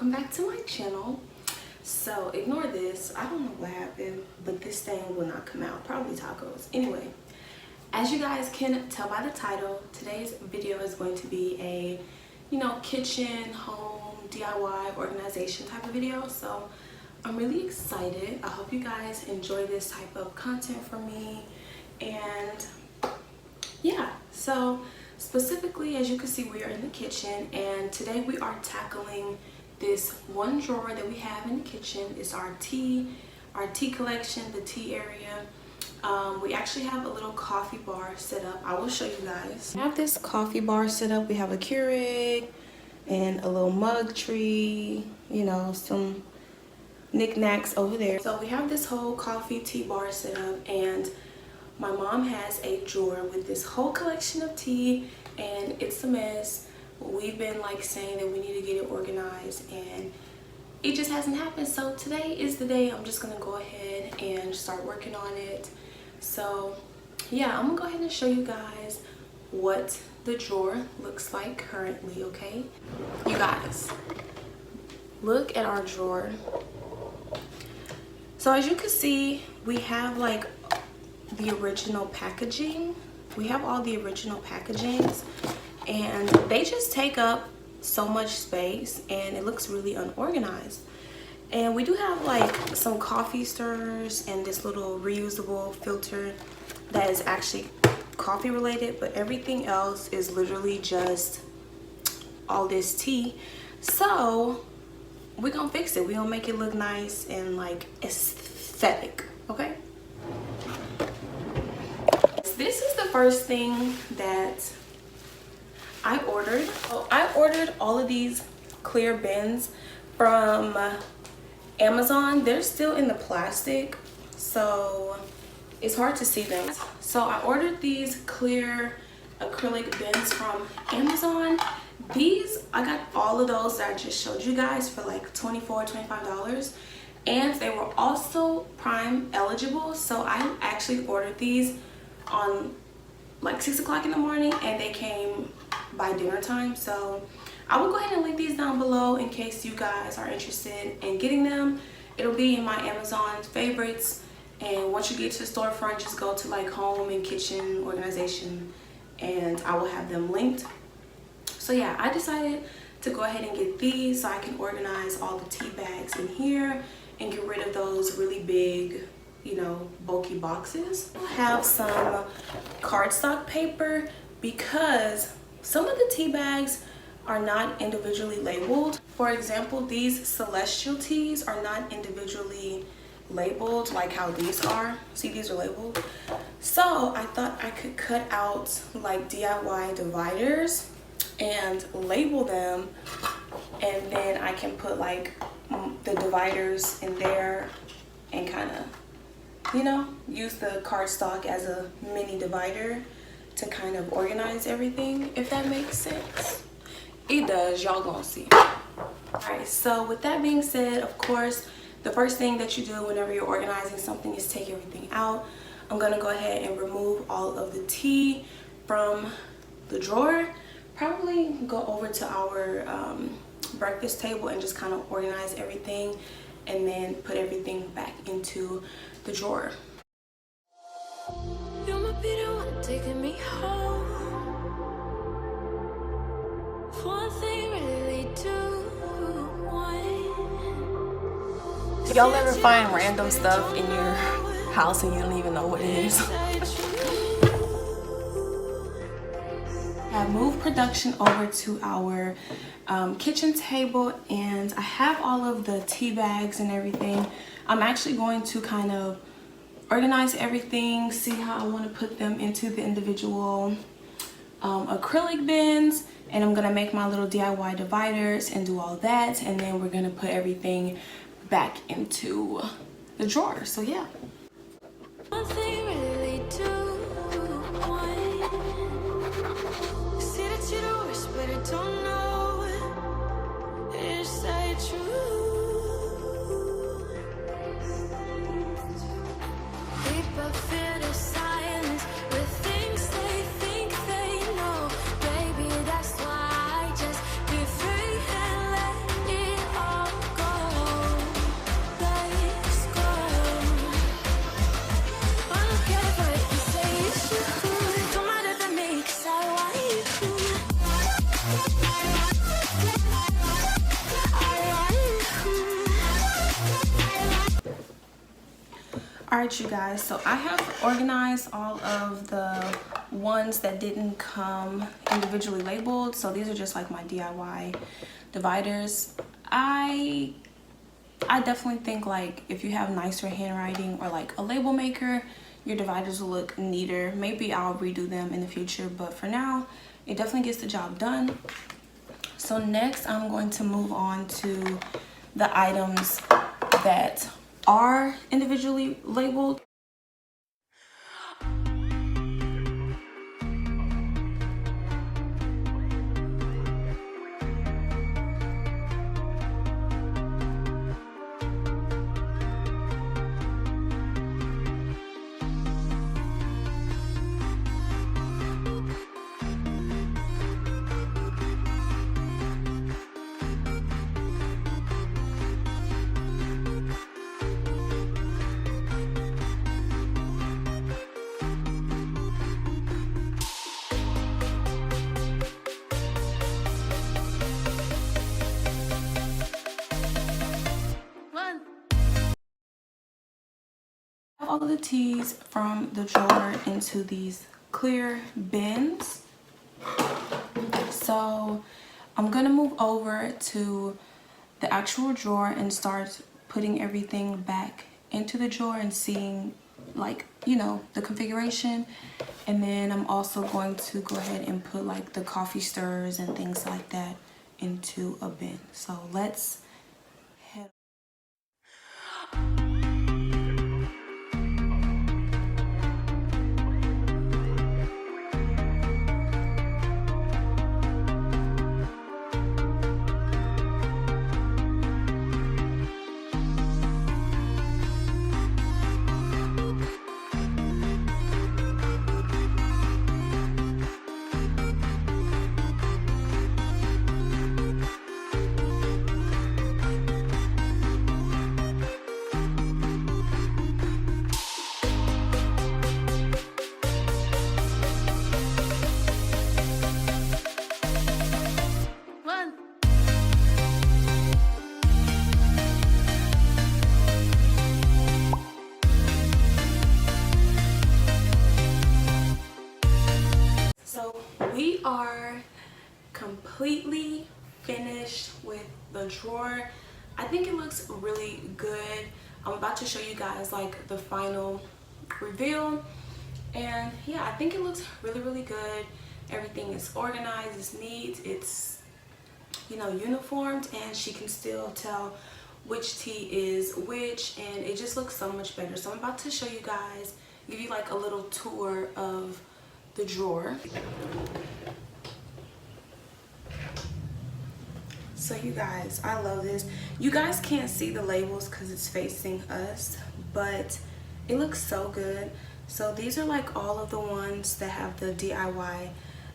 welcome back to my channel. So ignore this, I don't know what happened, but this thing will not come out, probably tacos. Anyway, as you guys can tell by the title, today's video is going to be a kitchen, home, DIY, organization type of video. So I'm really excited. I hope you guys enjoy this type of content from me. And yeah, so specifically, as you can see, we are in the kitchen, and today we are tackling this one drawer that we have in the kitchen. It's our tea collection, the tea area. We actually have a little coffee bar set up. I will show you guys. We have this coffee bar set up. We have a Keurig and a little mug tree, some knickknacks over there. So we have this whole coffee tea bar set up, and my mom has a drawer with this whole collection of tea, and it's a mess. We've been saying that we need to get it organized, and it just hasn't happened. So today is the day. I'm just gonna go ahead and start working on it. So yeah, I'm gonna go ahead and show you guys what the drawer looks like currently. Okay, you guys, look at our drawer. So as you can see, we have the original packaging. We have all the original packagings, and they just take up so much space, and it looks really unorganized. And we do have some coffee stirrers and this little reusable filter that is actually coffee related, but everything else is literally just all this tea. So we're gonna fix it. We're gonna make it look nice and aesthetic, okay? This is the first thing that I ordered. So I ordered all of these clear bins from Amazon. They're still in the plastic, so it's hard to see them. So I ordered these clear acrylic bins from Amazon. These, I got all of those that I just showed you guys for $24, $25. And they were also Prime eligible. So I actually ordered these on 6 o'clock in the morning, and they came by dinner time. So I will go ahead and link these down below in case you guys are interested in getting them. It'll be in my Amazon favorites, and once you get to the storefront, just go to home and kitchen organization, and I will have them linked. So yeah, I decided to go ahead and get these so I can organize all the tea bags in here and get rid of those really big bulky boxes. I have some cardstock paper because some of the tea bags are not individually labeled. For example, these Celestial teas are not individually labeled like how these are. See, these are labeled. So I thought I could cut out DIY dividers and label them, and then I can put the dividers in there and kind of use the cardstock as a mini divider to kind of organize everything, if that makes sense. It does, y'all gonna see. Alright, so with that being said, of course, the first thing that you do whenever you're organizing something is take everything out. I'm gonna go ahead and remove all of the tea from the drawer. Probably go over to our breakfast table and just kind of organize everything, and then put everything back into the drawer. You might be the one taking me home. One thing really do want. Y'all ever find random stuff in your house and you don't even know what it is? I moved production over to our kitchen table, and I have all of the tea bags and everything. I'm actually going to kind of organize everything, see how I want to put them into the individual acrylic bins, and I'm gonna make my little DIY dividers and do all that, and then we're gonna put everything back into the drawer. So yeah. One thing really do want. See that you're the worst, but I don't know. Is that true? People feel the silence with things they think they know. Baby, that's why I just be free and let it all Alright you guys, so I have organized all of the ones that didn't come individually labeled. So these are just like my DIY dividers. I definitely think like if you have nicer handwriting or like a label maker, your dividers will look neater. Maybe I'll redo them in the future, but for now it definitely gets the job done. So next I'm going to move on to the items that are individually labeled. All of the teas from the drawer into these clear bins. So I'm gonna move over to the actual drawer and start putting everything back into the drawer and seeing, like, you know, the configuration. And then I'm also going to go ahead and put like the coffee stirrers and things like that into a bin. So let's head. We are completely finished with the drawer. I think it looks really good. I'm about to show you guys like the final reveal, and yeah, I think it looks really good. Everything is organized, it's neat, it's, you know, uniformed, and she can still tell which tea is which, and it just looks so much better. So I'm about to show you guys, give you like a little tour of the drawer. So you guys, I love this. You guys can't see the labels because it's facing us, but it looks so good. So these are like all of the ones that have the DIY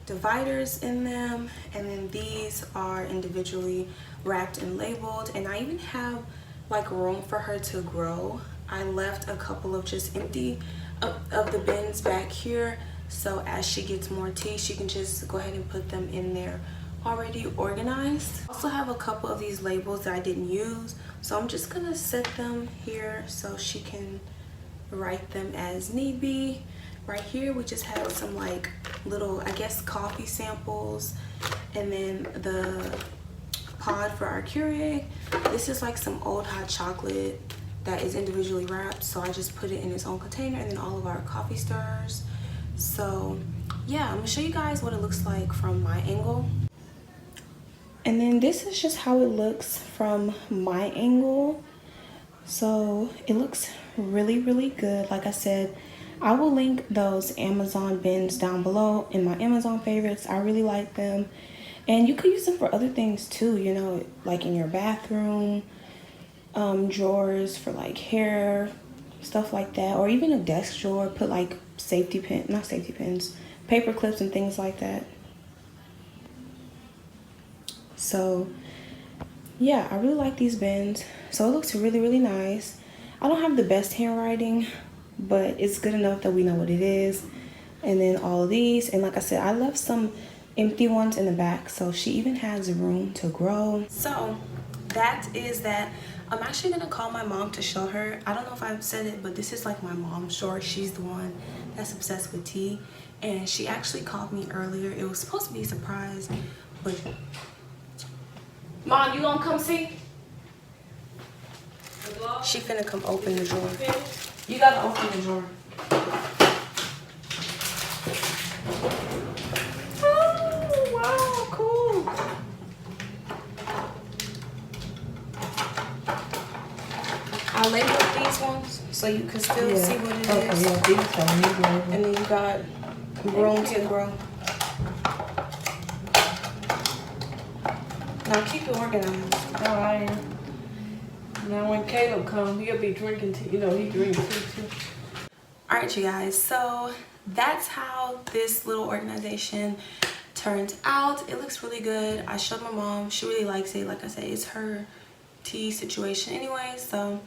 dividers in them, and then these are individually wrapped and labeled, and I even have like room for her to grow. I left a couple of just empty of the bins back here, so as she gets more tea, she can just go ahead and put them in there already organized. I also have a couple of these labels that I didn't use, so I'm just gonna set them here so she can write them as need be. Right here we just have some like little, I guess, coffee samples, and then the pod for our Keurig. This is like some old hot chocolate that is individually wrapped, so I just put it in its own container, and then all of our coffee stirrers. So yeah, I'm gonna show you guys what it looks like from my angle. And then this is just how it looks from my angle. So it looks really good. Like I said, I will link those Amazon bins down below in my Amazon favorites. I really like them, and you could use them for other things too, you know, like in your bathroom, drawers for like hair, stuff like that, or even a desk drawer. Put like not safety pins, paper clips and things like that. So yeah, I really like these bins. So it looks really nice. I don't have the best handwriting, but it's good enough that we know what it is. And then all of these, and like I said, I left some empty ones in the back, so she even has room to grow. So that is that. I'm actually gonna call my mom to show her. I don't know if I've said it, but this is like my mom's drawer. She's the one that's obsessed with tea, and she actually called me earlier. It was supposed to be a surprise, but Mom, you gonna come see? She finna come open the drawer. You gotta open the drawer. Oh wow, cool. I labeled these ones so you can still see what it is. Yeah, these are new labels. And then you got room to grow. Now keep it organized. Oh, I am. Now when Caleb comes, he'll be drinking tea. You know, he drinks tea too. Alright, you guys, so that's how this little organization turned out. It looks really good. I showed my mom. She really likes it. Like I said, it's her tea situation anyway. So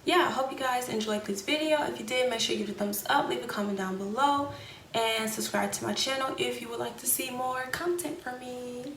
yeah, I hope you guys enjoyed this video. If you did, make sure you give it a thumbs up, leave a comment down below, and subscribe to my channel if you would like to see more content from me.